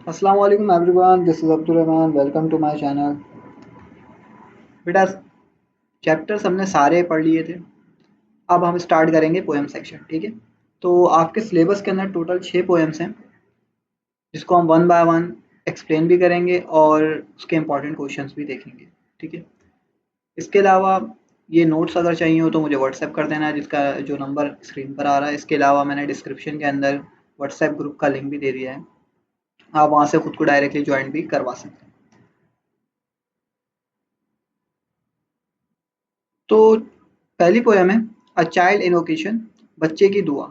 अस्सलाम वालेकुम everyone, this is Abdul Rahman. Welcome to my channel. बेटा, चैप्टर्स हमने सारे पढ़ लिए थे। अब हम स्टार्ट करेंगे पोएम सेक्शन, ठीक है। तो आपके सिलेबस के अंदर टोटल 6 पोएम्स हैं, जिसको हम वन बाय वन एक्सप्लेन भी करेंगे और उसके इंपॉर्टेंट क्वेश्चंस भी देखेंगे, ठीक है। इसके अलावा ये नोट्स अगर चाहिए हो तो मुझे व्हाट्सएप कर देना, जिसका जो नंबर स्क्रीन पर आ रहा है। इसके अलावा मैंने डिस्क्रिप्शन के अंदर व्हाट्सएप ग्रुप का लिंक भी दे दिया है, आप वहाँ से खुद को डायरेक्टली ज्वाइन भी करवा सकते हैं। तो पहली पोएम है अ चाइल्ड इनवोकेशन, बच्चे की दुआ।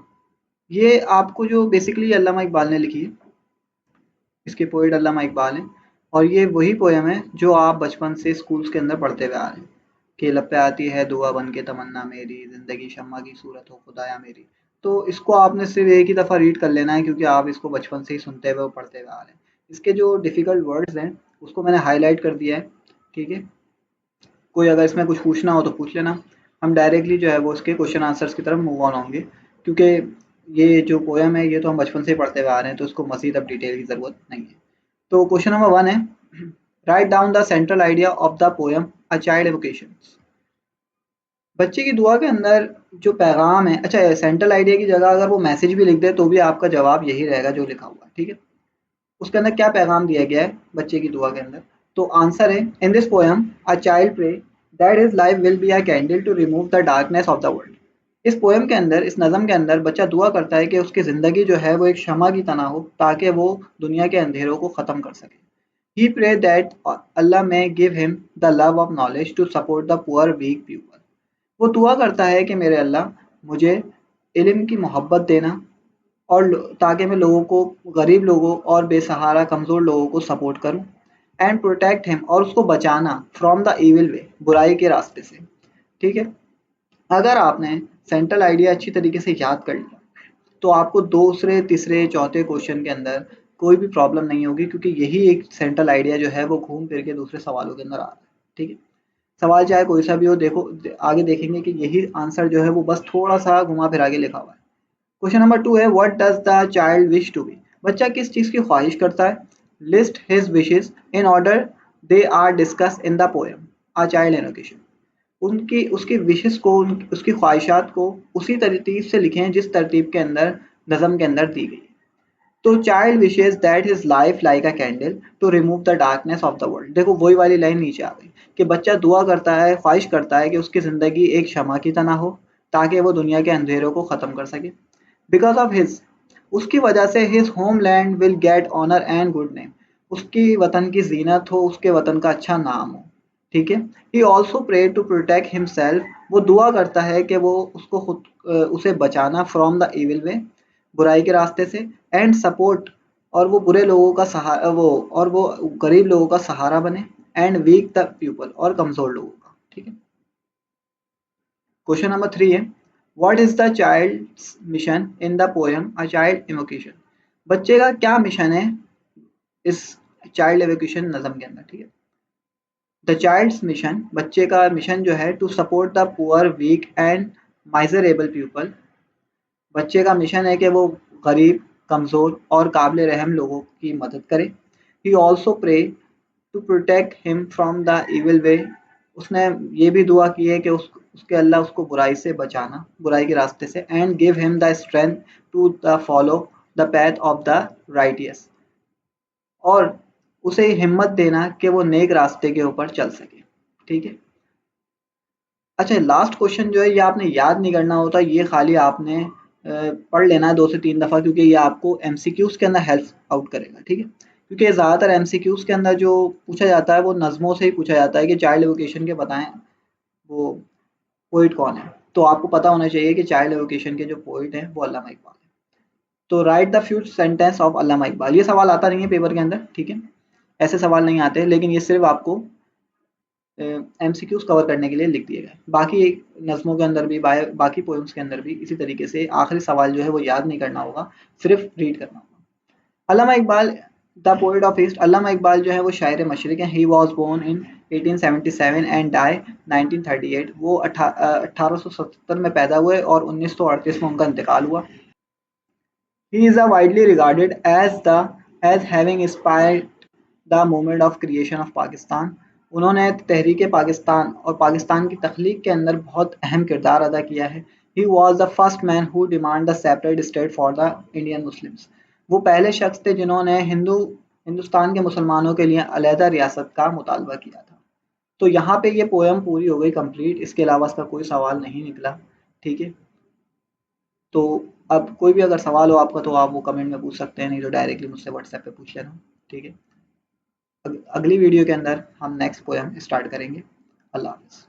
ये आपको जो बेसिकली अल्लामा इकबाल ने लिखी है, इसके पोएट अल्लामा इकबाल हैं। और ये वही पोएम है जो आप बचपन से स्कूल्स के अंदर पढ़ते हुए आ रहे हैं कि लब पे आती है दुआ बन के तमन्ना मेरी, ज़िंदगी शम्मा की सूरत हो खुदाया मेरी। तो इसको आपने सिर्फ एक ही दफ़ा रीड कर लेना है, क्योंकि आप इसको बचपन से ही सुनते हुए और पढ़ते हुए आ रहे हैं। इसके जो डिफ़िकल्ट वर्ड्स हैं उसको मैंने हाईलाइट कर दिया है, ठीक है। कोई अगर इसमें कुछ पूछना हो तो पूछ लेना। हम डायरेक्टली जो है वो इसके क्वेश्चन आंसर्स की तरफ मूव ऑन होंगे, क्योंकि ये जो पोएम है ये तो हम बचपन से ही पढ़ते हुए आ रहे हैं, तो इसको मज़ीद अब डिटेल की ज़रूरत नहीं है। तो क्वेश्चन नंबर 1 है, write down the central idea of the poem a child avocation. बच्चे की दुआ के अंदर जो पैगाम है, अच्छा सेंट्रल आइडिया की जगह अगर वो मैसेज भी लिख दे तो भी आपका जवाब यही रहेगा जो लिखा हुआ है, ठीक है। उसके अंदर क्या पैगाम दिया गया है बच्चे की दुआ के अंदर? तो आंसर है, in this poem a child pray that his life will be a candle to remove the darkness of the world. इस पोएम के अंदर, इस नज़म के अंदर बच्चा दुआ करता है कि उसकी ज़िंदगी जो है वो एक शमा की तरह हो, ताकि वो दुनिया के अंधेरों को ख़त्म कर सके। ही pray that Allah may give him the love of knowledge to support the poor weak people. वो दुआ करता है कि मेरे अल्लाह मुझे इल्म की मोहब्बत देना, और ताकि मैं लोगों को, गरीब लोगों और बेसहारा कमज़ोर लोगों को सपोर्ट करूं। एंड प्रोटेक्ट हिम, और उसको बचाना, फ्रॉम द इविल वे, बुराई के रास्ते से, ठीक है। अगर आपने सेंट्रल आइडिया अच्छी तरीके से याद कर लिया तो आपको दूसरे तीसरे चौथे क्वेश्चन के अंदर कोई भी प्रॉब्लम नहीं होगी, क्योंकि यही एक सेंट्रल आइडिया जो है वो घूम फिर के दूसरे सवालों के अंदर आ रहा है, ठीक है। सवाल चाहे कोई सा भी हो, देखो आगे देखेंगे कि यही आंसर जो है वो बस थोड़ा सा घुमा फिरा के लिखा हुआ है। क्वेश्चन नंबर 2 है, what does the child wish to be. बच्चा किस चीज़ की ख्वाहिश करता है? List his wishes in order they are discussed in the poem a child education. उनकी उसकी विशेस को, उसकी ख्वाहिशात को उसी तरतीब से लिखें जिस तरतीब के अंदर नज़म के अंदर दी गई। तो child wishes that his life like a candle to remove the darkness of the world. देखो वही वाली लाइन नीचे आ गई कि बच्चा दुआ करता है, ख्वाहिश करता है कि उसकी ज़िंदगी एक शमा की तरह हो, ताकि वो दुनिया के अंधेरों को ख़त्म कर सके। बिकॉज ऑफ हिज, उसकी वजह से, his homeland will get honour and good name, उसकी वतन की जीनत हो, उसके वतन का अच्छा नाम हो, ठीक है। He also pray to protect himself, वो दुआ करता है कि वो उसको खुद उसे बचाना, फ्रॉम द इविल वे, बुराई के रास्ते से, एंड सपोर्ट, और वो बुरे लोगों का सहारा, वो गरीब लोगों का सहारा बने, एंड वीक द पीपल, और कमजोर लोगों का, ठीक है। क्वेश्चन नंबर 3 है, what is the child's mission in the poem a child invocation. बच्चे का क्या मिशन है इस चाइल्ड एवोकेशन नज़म के अंदर, ठीक है। द चाइल्ड्स मिशन, बच्चे का मिशन जो है, to support the poor weak and miserable people. बच्चे का मिशन है कि वो गरीब, कमज़ोर और काबिल रहम लोगों की मदद करे। He also pray to protect him from the evil way. उसने ये भी दुआ की है कि उसके अल्लाह उसको बुराई से बचाना, बुराई के रास्ते से, and give him the strength to the follow the path of the righteous, और उसे हिम्मत देना कि वो नेक रास्ते के ऊपर चल सके, ठीक है। अच्छा, लास्ट क्वेश्चन जो है ये आपने याद नहीं करना होता, ये खाली आपने पढ़ लेना है 2 से 3 दफ़ा, क्योंकि ये आपको एमसीक्यूज़ के अंदर हेल्प आउट करेगा, ठीक है। क्योंकि ज़्यादातर एमसीक्यूज़ के अंदर जो पूछा जाता है वो नज़मों से ही पूछा जाता है कि चाइल्ड एवोकेशन के बताएं वो पोइट कौन है। तो आपको पता होना चाहिए कि चाइल्ड एवोकेशन के जो पोइट हैं वो अल्लामा इकबाल है। तो write the few sentence of Allama Iqbal. ये सवाल आता नहीं है पेपर के अंदर, ठीक है, ऐसे सवाल नहीं आते, लेकिन ये सिर्फ आपको एमसीक्यूज कवर करने के लिए लिख दिए गए। बाकी नज़मों के अंदर भी, बाकी पोएम्स के अंदर भी इसी तरीके से आखिरी सवाल जो है वो याद नहीं करना होगा, सिर्फ रीड करना होगा। Allama Iqbal, the poet of east. Allama Iqbal जो है वो शायर मशरिक हैं। He was born in 1877 and die 1938। वो 1877 में पैदा हुए और 1938 में उनका इंतकाल हुआ। He is widely regarded as the as having inspired the movement of creation of Pakistan. उन्होंने तहरीक पाकिस्तान और पाकिस्तान की तख्लीक के अंदर बहुत अहम किरदार अदा किया है। He was the first man who demand the separate state for the Indian Muslims. वो पहले शख्स थे जिन्होंने हिंदुस्तान के मुसलमानों के लिए अलहदा रियासत का मुतालबा किया था। तो यहाँ पे ये पोएम पूरी हो गई कंप्लीट, इसके अलावा इसका कोई सवाल नहीं निकला। ठीक है, तो अब कोई भी अगर सवाल हो आपका तो आप वो कमेंट में पूछ सकते हैं, नहीं तो डायरेक्टली मुझसे व्हाट्सएप पे पूछ लेना। ठीक है, अगली वीडियो के अंदर हम नेक्स्ट पोएम स्टार्ट करेंगे। अल्लाह हाफ़िज़।